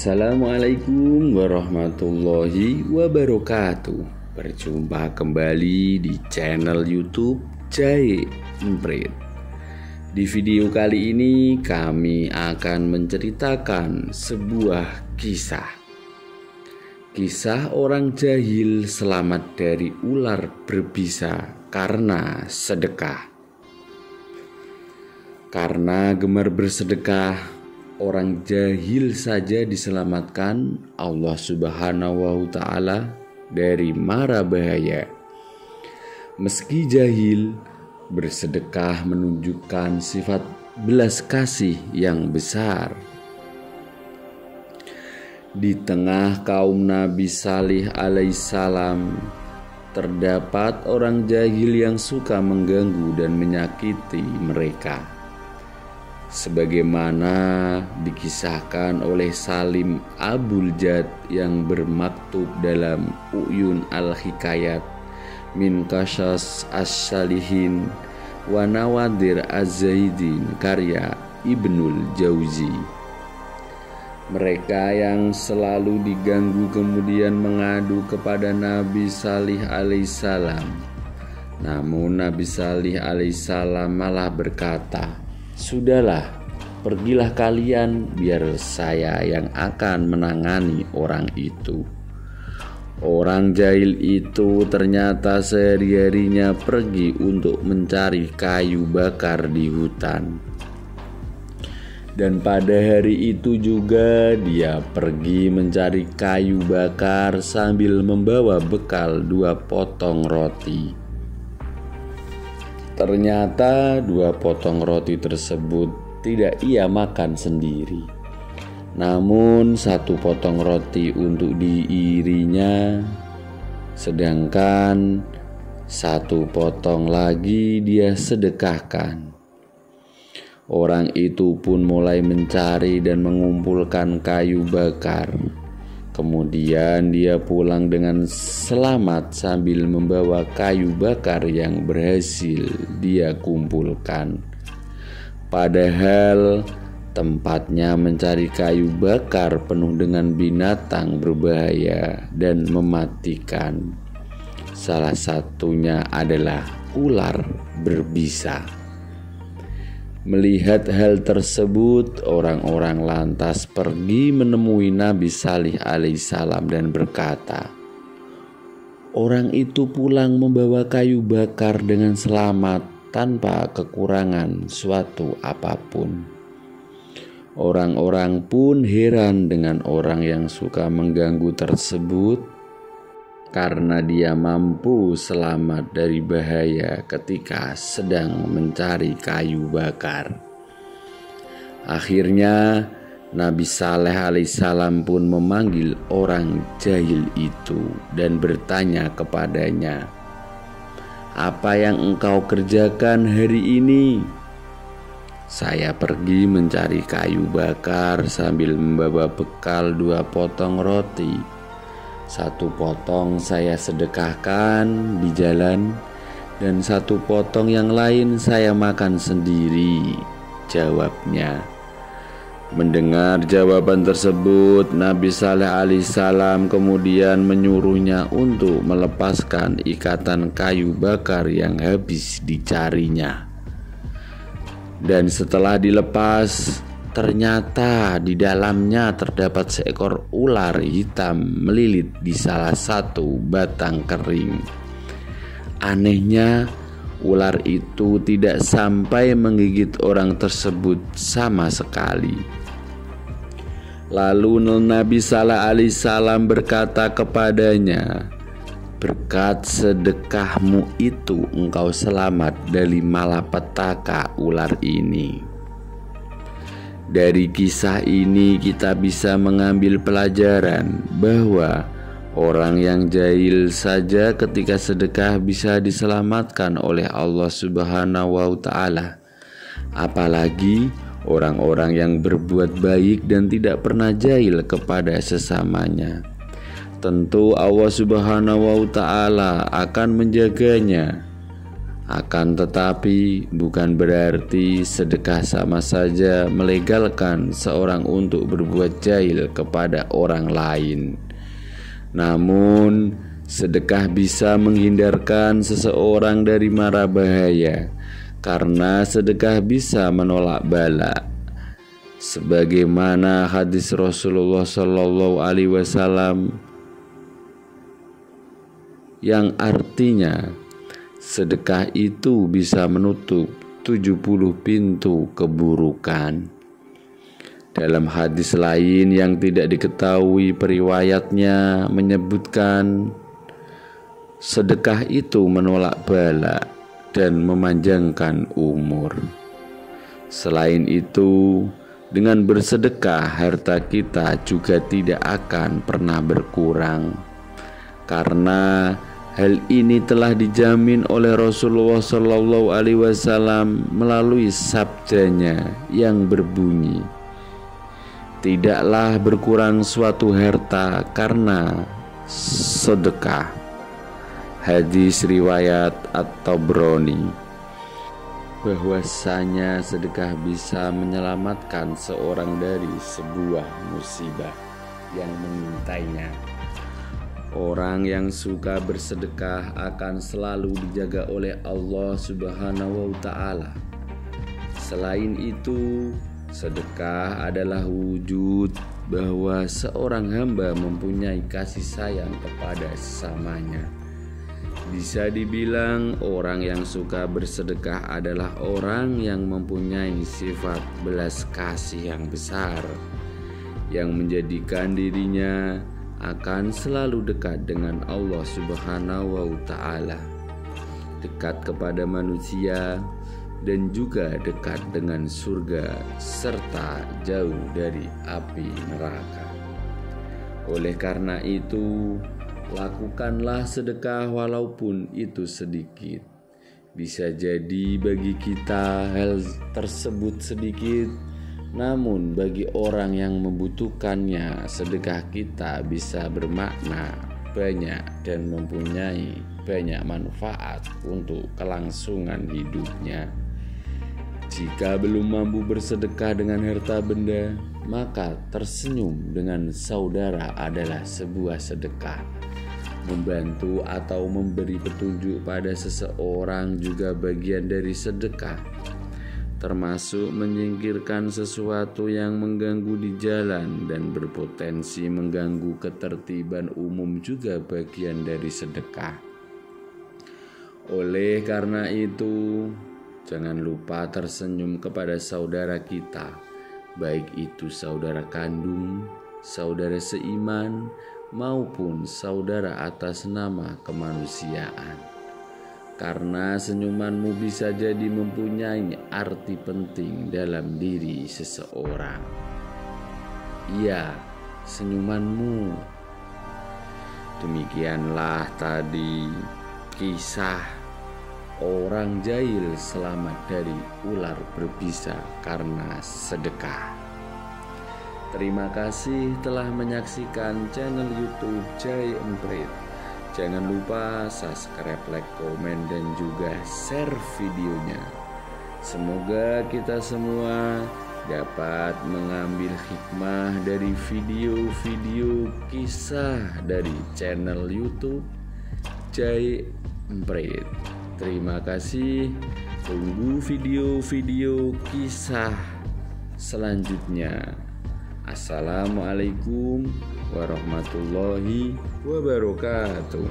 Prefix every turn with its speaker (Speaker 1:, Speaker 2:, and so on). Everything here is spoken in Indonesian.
Speaker 1: Assalamualaikum warahmatullahi wabarakatuh. Berjumpa kembali di channel YouTube Jahe Emprit. Di video kali ini kami akan menceritakan sebuah kisah. Kisah orang jahil selamat dari ular berbisa karena sedekah. Karena gemar bersedekah, orang jahil saja diselamatkan Allah Subhanahu wa Ta'ala dari mara bahaya. Meski jahil, bersedekah menunjukkan sifat belas kasih yang besar. Di tengah kaum Nabi Salih alaihissalam, terdapat orang jahil yang suka mengganggu dan menyakiti mereka. Sebagaimana dikisahkan oleh Salim Abul Jad yang bermaktub dalam Uyun Al-Hikayat min Qasas As-Salihin wa Nawadir Az-Zaidin karya Ibnul Jauzi. Mereka yang selalu diganggu kemudian mengadu kepada Nabi Salih alaihissalam. Namun Nabi Salih alaihissalam malah berkata, "Sudahlah, pergilah kalian, biar saya yang akan menangani orang itu." Orang jahil itu ternyata sehari-harinya pergi untuk mencari kayu bakar di hutan. Dan pada hari itu juga dia pergi mencari kayu bakar sambil membawa bekal 2 potong roti. Ternyata 2 potong roti tersebut tidak ia makan sendiri. Namun 1 potong roti untuk diirinya, sedangkan 1 potong lagi dia sedekahkan. Orang itu pun mulai mencari dan mengumpulkan kayu bakar. Kemudian dia pulang dengan selamat sambil membawa kayu bakar yang berhasil dia kumpulkan. Padahal tempatnya mencari kayu bakar penuh dengan binatang berbahaya dan mematikan. Salah satunya adalah ular berbisa. Melihat hal tersebut, orang-orang lantas pergi menemui Nabi Salih alaihissalam dan berkata, "Orang itu pulang membawa kayu bakar dengan selamat tanpa kekurangan suatu apapun." Orang-orang pun heran dengan orang yang suka mengganggu tersebut karena dia mampu selamat dari bahaya ketika sedang mencari kayu bakar. Akhirnya Nabi Saleh alaihissalam pun memanggil orang jahil itu dan bertanya kepadanya, "Apa yang engkau kerjakan hari ini?" "Saya pergi mencari kayu bakar sambil membawa bekal 2 potong roti. 1 potong saya sedekahkan di jalan dan 1 potong yang lain saya makan sendiri," jawabnya. Mendengar jawaban tersebut, Nabi Saleh alaihissalam kemudian menyuruhnya untuk melepaskan ikatan kayu bakar yang habis dicarinya. Dan setelah dilepas, ternyata di dalamnya terdapat seekor ular hitam melilit di salah satu batang kering. Anehnya, ular itu tidak sampai menggigit orang tersebut sama sekali. Lalu Nabi Saleh alaihissalam berkata kepadanya, "Berkat sedekahmu itu engkau selamat dari malapetaka ular ini." Dari kisah ini kita bisa mengambil pelajaran bahwa orang yang jahil saja ketika sedekah bisa diselamatkan oleh Allah Subhanahu wa Ta'ala. Apalagi orang-orang yang berbuat baik dan tidak pernah jahil kepada sesamanya. Tentu Allah Subhanahu wa Ta'ala akan menjaganya. Akan tetapi bukan berarti sedekah sama saja melegalkan seorang untuk berbuat jahil kepada orang lain. Namun sedekah bisa menghindarkan seseorang dari mara bahaya, karena sedekah bisa menolak bala. Sebagaimana hadis Rasulullah SAW yang artinya sedekah itu bisa menutup 70 pintu keburukan. Dalam hadis lain yang tidak diketahui periwayatnya menyebutkan sedekah itu menolak bala dan memanjangkan umur. Selain itu, dengan bersedekah harta kita juga tidak akan pernah berkurang, karena hal ini telah dijamin oleh Rasulullah SAW melalui sabdanya yang berbunyi, "Tidaklah berkurang suatu harta karena sedekah." Hadis riwayat At-Tabrani. Bahwasanya sedekah bisa menyelamatkan seorang dari sebuah musibah yang mengintainya. Orang yang suka bersedekah akan selalu dijaga oleh Allah Subhanahu wa Ta'ala. Selain itu, sedekah adalah wujud bahwa seorang hamba mempunyai kasih sayang kepada sesamanya. Bisa dibilang orang yang suka bersedekah adalah orang yang mempunyai sifat belas kasih yang besar, yang menjadikan dirinya akan selalu dekat dengan Allah Subhanahu wa Ta'ala, dekat kepada manusia, dan juga dekat dengan surga, serta jauh dari api neraka. Oleh karena itu, lakukanlah sedekah walaupun itu sedikit. Bisa jadi bagi kita hal tersebut sedikit, namun bagi orang yang membutuhkannya, sedekah kita bisa bermakna banyak dan mempunyai banyak manfaat untuk kelangsungan hidupnya. Jika belum mampu bersedekah dengan harta benda, maka tersenyum dengan saudara adalah sebuah sedekah. Membantu atau memberi petunjuk pada seseorang juga bagian dari sedekah, termasuk menyingkirkan sesuatu yang mengganggu di jalan dan berpotensi mengganggu ketertiban umum juga bagian dari sedekah. Oleh karena itu, jangan lupa tersenyum kepada saudara kita, baik itu saudara kandung, saudara seiman, maupun saudara atas nama kemanusiaan. Karena senyumanmu bisa jadi mempunyai arti penting dalam diri seseorang. Iya, senyumanmu. Demikianlah tadi kisah orang jahil selamat dari ular berbisa karena sedekah. Terima kasih telah menyaksikan channel YouTube Jai Emprit. Jangan lupa subscribe, like, komen, dan juga share videonya. Semoga kita semua dapat mengambil hikmah dari video-video kisah dari channel YouTube Jai Emprit. Terima kasih. Tunggu video-video kisah selanjutnya. Assalamualaikum warahmatullahi wabarakatuh.